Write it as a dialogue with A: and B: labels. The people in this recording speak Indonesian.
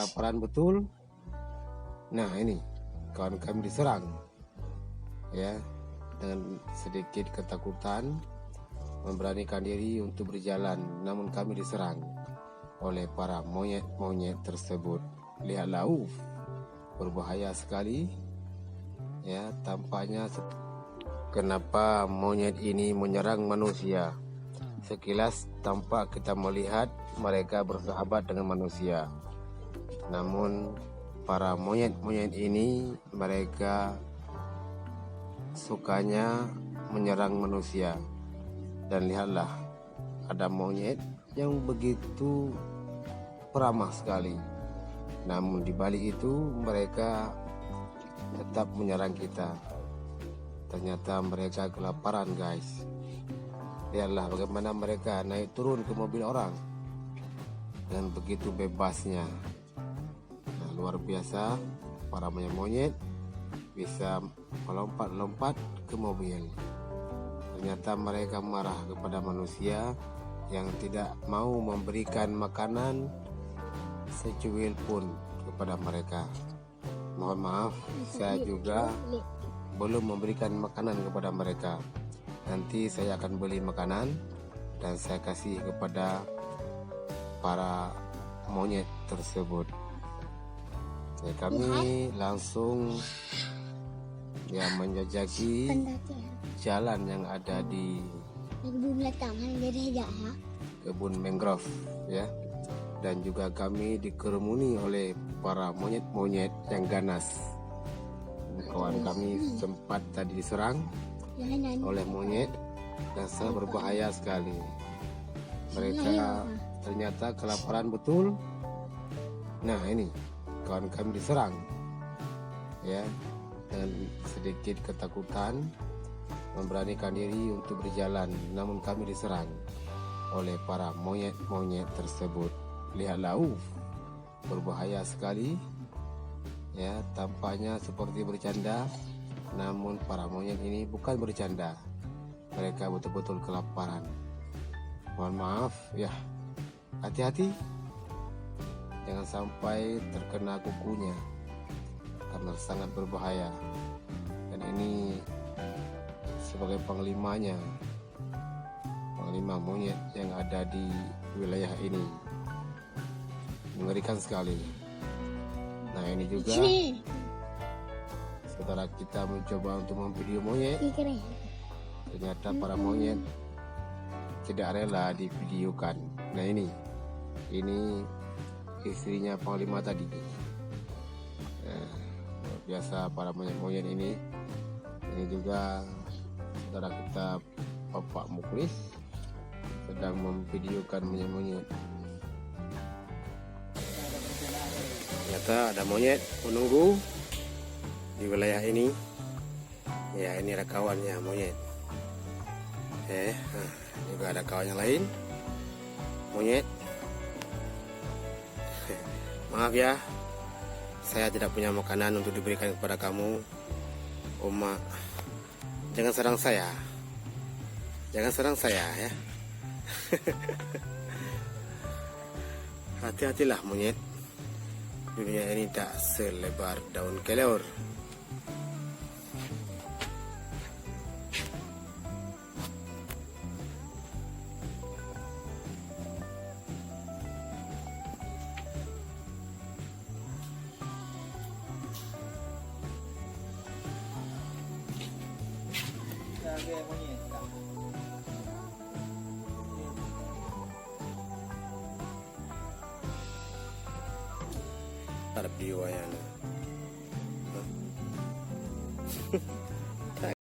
A: Laparan betul. Nah ini kawan kami diserang ya, dengan sedikit ketakutan memberanikan diri untuk berjalan, namun kami diserang oleh para monyet-monyet tersebut. Lihatlah, berbahaya sekali ya tampaknya. Kenapa monyet ini menyerang manusia? Sekilas tampak kita melihat mereka bersahabat dengan manusia, namun para monyet-monyet ini mereka sukanya menyerang manusia. Dan lihatlah, ada monyet yang begitu peramah sekali, namun di balik itu mereka tetap menyerang kita. Ternyata mereka kelaparan, guys. Lihatlah bagaimana mereka naik turun ke mobil orang dan begitu bebasnya. Nah, luar biasa, para monyet-monyet bisa melompat-lompat ke mobil. Ternyata mereka marah kepada manusia yang tidak mau memberikan makanan secuil pun kepada mereka. Mohon maaf, saya juga belum memberikan makanan kepada mereka. Nanti saya akan beli makanan dan saya kasih kepada para monyet tersebut. Ya, kami langsung ya menjajaki jalan yang ada di kebun mangrove ya, dan juga kami dikerumuni oleh para monyet-monyet yang ganas. Kawan kami sempat tadi diserang oleh monyet dan sangat berbahaya sekali. Mereka ternyata kelaparan betul. Nah ini kawan kami diserang ya, dengan sedikit ketakutan memberanikan diri untuk berjalan, namun kami diserang oleh para monyet-monyet tersebut. Lihatlah, berbahaya sekali ya, tampaknya seperti bercanda, namun para monyet ini bukan bercanda, mereka betul-betul kelaparan. Mohon maaf ya, hati-hati jangan sampai terkena kukunya karena sangat berbahaya. Dan ini sebagai panglimanya, panglima monyet yang ada di wilayah ini, mengerikan sekali. Nah ini juga saudara kita mencoba untuk memvideo monyet, ternyata para monyet tidak rela divideokan. Nah ini istrinya panglima tadi. Nah, luar biasa para monyet-monyet ini juga saudara kita Bapak Muklis sedang memvideokan monyet-monyet. Ternyata ada monyet menunggu di wilayah ini ya. Ini ada kawannya monyet juga ada kawan yang lain monyet. Maaf ya, saya tidak punya makanan untuk diberikan kepada kamu. Oma, jangan serang saya, jangan serang saya ya. Hati-hatilah monyet, dunia ini tak selebar daun kelor. Ada video ayana.